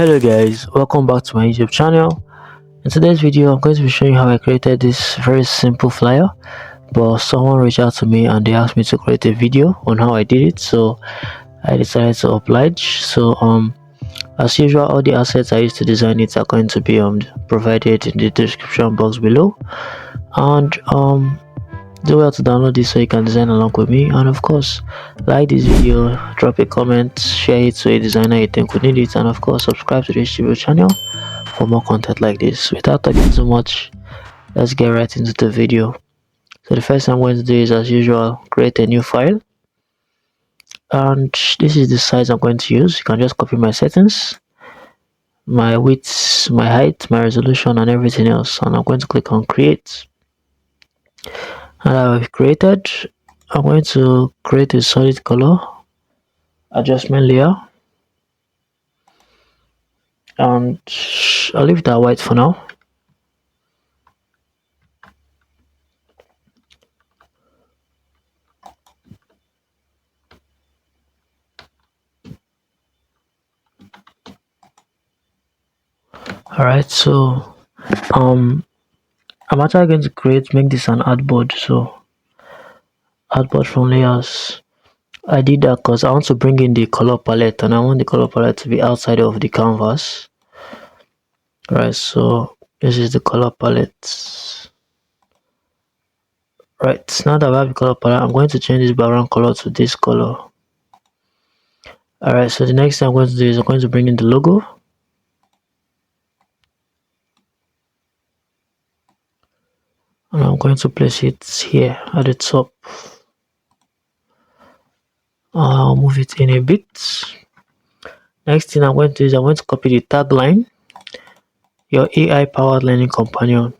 Hello guys, welcome back to my YouTube channel. In today's video I'm going to be showing you how I created this very simple flyer, but someone reached out to me and they asked me to create a video on how I did it, so I decided to oblige. As usual, all the assets I used to design it are going to be provided in the description box below, and do well to download this so you can design along with me. And of course, like this video, drop a comment, share it to a designer you think would need it, and of course subscribe to this YouTube channel for more content like this. Without talking too much, let's get right into the video. So the first thing I'm going to do is, as usual, create a new file, and this is the size I'm going to use. You can just copy my settings, my width, my height, my resolution, and everything else, and I'm going to click on create. And I've created, I'm going to create a solid color adjustment layer, and I'll leave that white for now. Alright, so I'm actually going to make this an artboard. So artboard from layers, I did that because I want to bring in the color palette, and I want the color palette to be outside of the canvas. Right, so this is the color palette. Right, now that I have the color palette, I'm going to change this background color to this color. Alright, so the next thing I'm going to do is I'm going to bring in the logo. And I'm going to place it here at the top. I'll move it in a bit. Next thing I'm going to do is I'm going to copy the tagline, your AI powered learning companion,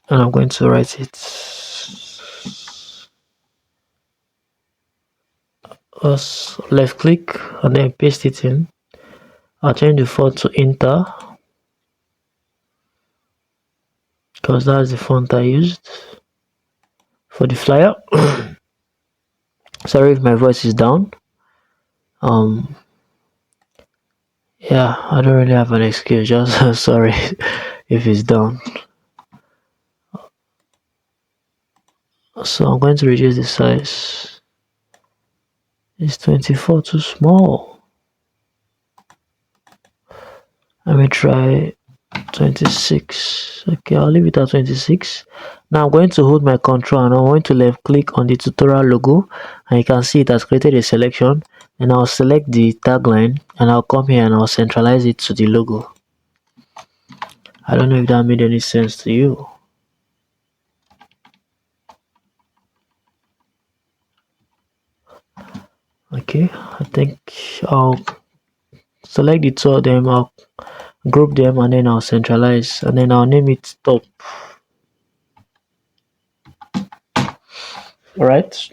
and I'm going to write it. Left click and then paste it in. I'll change the font to Inter because that's the font I used for the flyer. Sorry if my voice is down. Yeah, I don't really have an excuse, just sorry if it's down. So I'm going to reduce the size. It's 24 too small. Let me try 26. Okay, I'll leave it at 26. Now I'm going to hold my control and I'm going to left click on the tutorial logo, and you can see it has created a selection, and I'll select the tagline and I'll come here and I'll centralize it to the logo. I don't know if that made any sense to you. Okay, I think I'll select the two of them, I'll group them, and then I'll centralize, and then I'll name it top. Alright,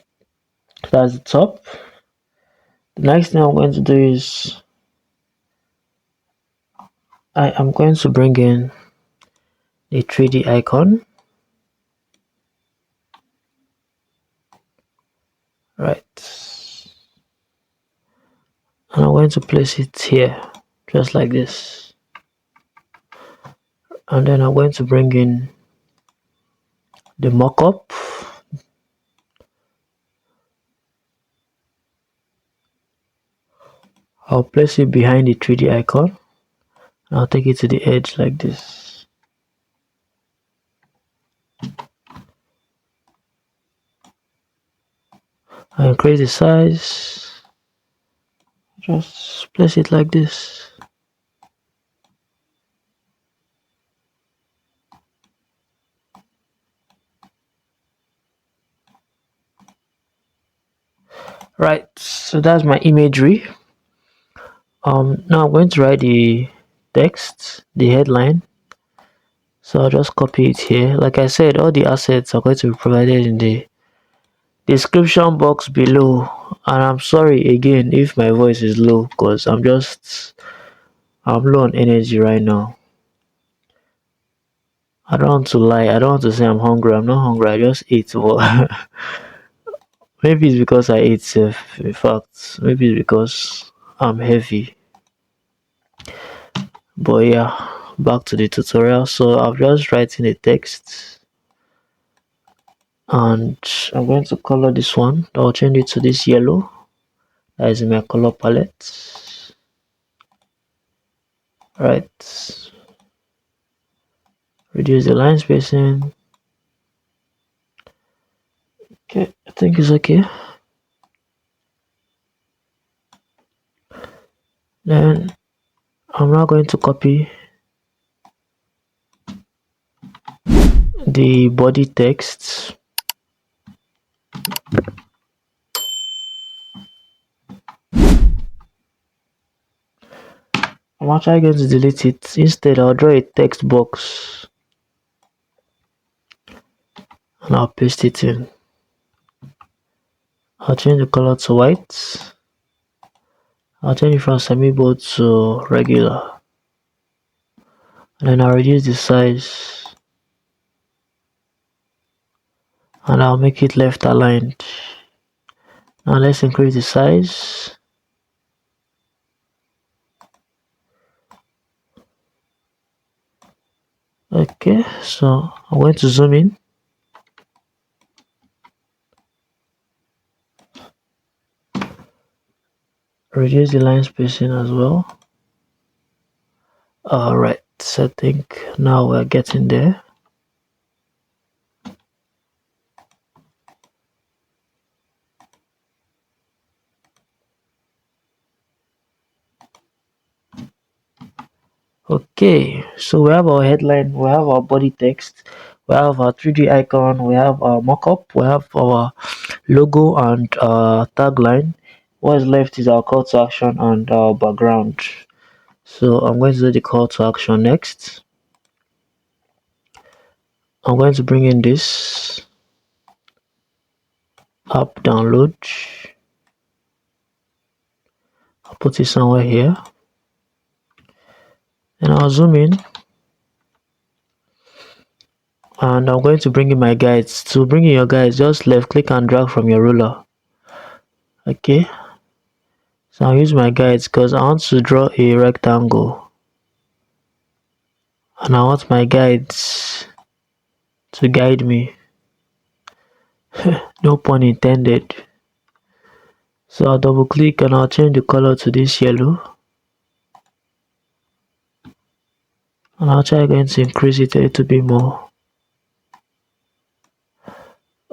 that's the top. The next thing I'm going to do is I am going to bring in the 3D icon. Right, and I'm going to place it here just like this, and then I'm going to bring in the mockup. I'll place it behind the 3D icon. I'll take it to the edge like this. I increase the size. Just place it like this. Right, so that's my imagery. Now I'm going to write the text, the headline. So I'll just copy it here. Like I said, all the assets are going to be provided in the description box below. And I'm sorry again if my voice is low, because I'm low on energy right now. I don't want to lie, I don't want to say I'm hungry. I'm not hungry, I just ate. But maybe it's because I ate. In fact, maybe it's because I'm heavy. But yeah, back to the tutorial. So I'm just writing a text, and I'm going to color this one. I'll change it to this yellow that is in my color palette. Right, reduce the line spacing. Okay, I think it's okay. Then I'm now going to copy the body text. I'm actually going to delete it. Instead, I'll draw a text box and I'll paste it in. I'll change the color to white. I'll change it from semi-bold to regular. And then I'll reduce the size. And I'll make it left aligned. Now let's increase the size. Okay, so I'm going to zoom in. Reduce the line spacing as well. Alright, so I think now we're getting there. Okay, so we have our headline, we have our body text, we have our 3D icon, we have our mockup, we have our logo and tagline. What is left is our call to action and our background. So I'm going to do the call to action next. I'm going to bring in this app download. I'll put it somewhere here. And I'll zoom in. And I'm going to bring in my guides. To bring in your guides, just left click and drag from your ruler. Okay. So I'll use my guides because I want to draw a rectangle. And I want my guides to guide me. No pun intended. So I'll double click and I'll change the color to this yellow. And I'll try going to increase it a little bit more.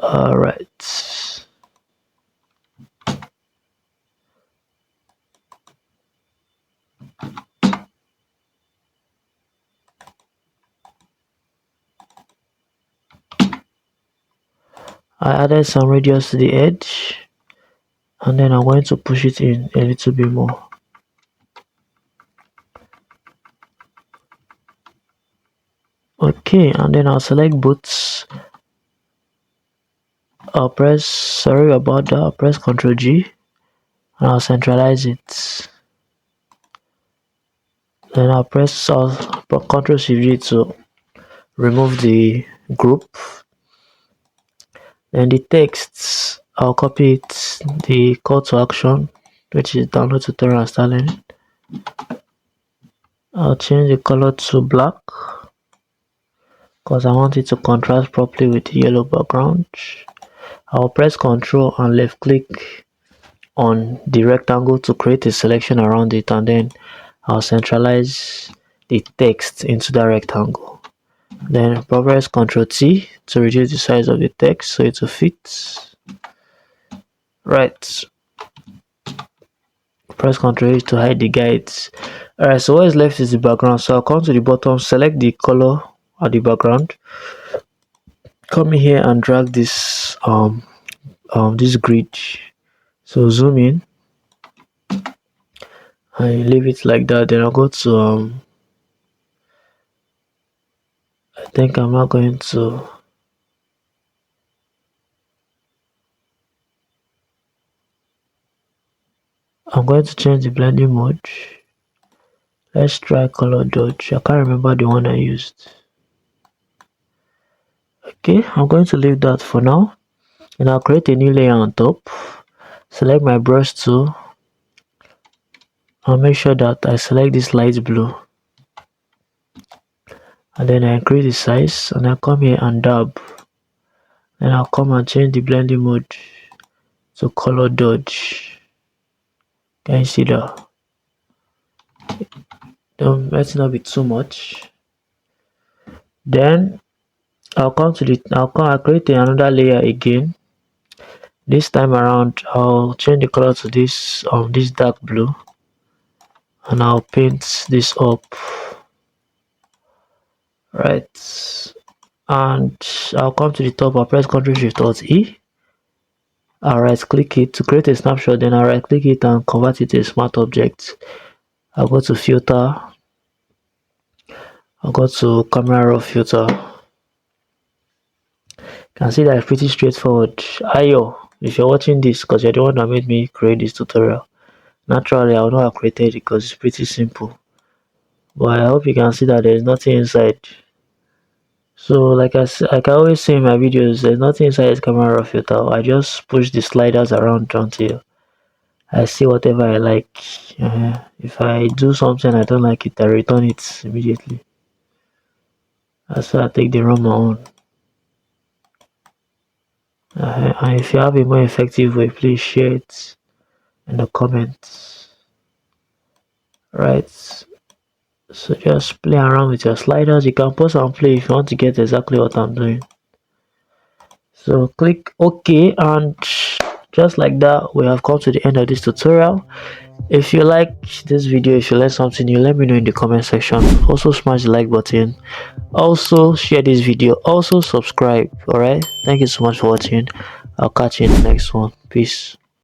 Alright. I added some radius to the edge. And then I'm going to push it in a little bit more. Okay, and then I'll select both. I'll press, sorry about that, I'll press Ctrl G and I'll centralize it. Then I'll press Ctrl Shift G to remove the group. Then the text, I'll copy it, the call to action, which is download tutorial and start learning. I'll change the color to black because I want it to contrast properly with the yellow background. I'll press Ctrl and left click on the rectangle to create a selection around it, and then I'll centralize the text into that rectangle. Then press Ctrl T to reduce the size of the text so it will fit. Right. Press Ctrl H to hide the guides. Alright, so what is left is the background. So I'll come to the bottom, select the color of the background, come in here and drag this this grid. So zoom in and leave it like that. Then I'll go to I think I'm not going to change the blending mode. Let's try color dodge. I can't remember the one I used. Okay, I'm going to leave that for now, and I'll create a new layer on top. Select my brush tool. I'll make sure that I select this light blue. and then I increase the size, and I come here and dab, and I'll come and change the blending mode to color dodge. Can you see that? Don't let it not be too much. Then I'll create another layer again. This time around I'll change the color to this dark blue, and I'll paint this up, right? And I'll come to the top, I'll press Ctrl Shift Alt E. I'll right click it to create a snapshot, then I'll right click it and convert it to a smart object. I'll go to filter, I'll go to camera raw filter. You can see that it's pretty straightforward. Ayo, if you're watching this, because you're the one that made me create this tutorial, naturally I would not have created it because it's pretty simple, but I hope you can see that there's nothing inside. So like I always say in my videos, there's nothing inside this camera raw filter. I just push the sliders around until I see whatever I like. If I do something I don't like it, I return it immediately. That's why I take the run my own. And if you have a more effective way, please share it in the comments. Right. So just play around with your sliders. You can pause and play if you want to get exactly what I'm doing. So click OK, and just like that we have come to the end of this tutorial. If you like this video, if you learned something new, let me know in the comment section. Also smash the like button, also share this video, also subscribe. All right, thank you so much for watching. I'll catch you in the next one. Peace.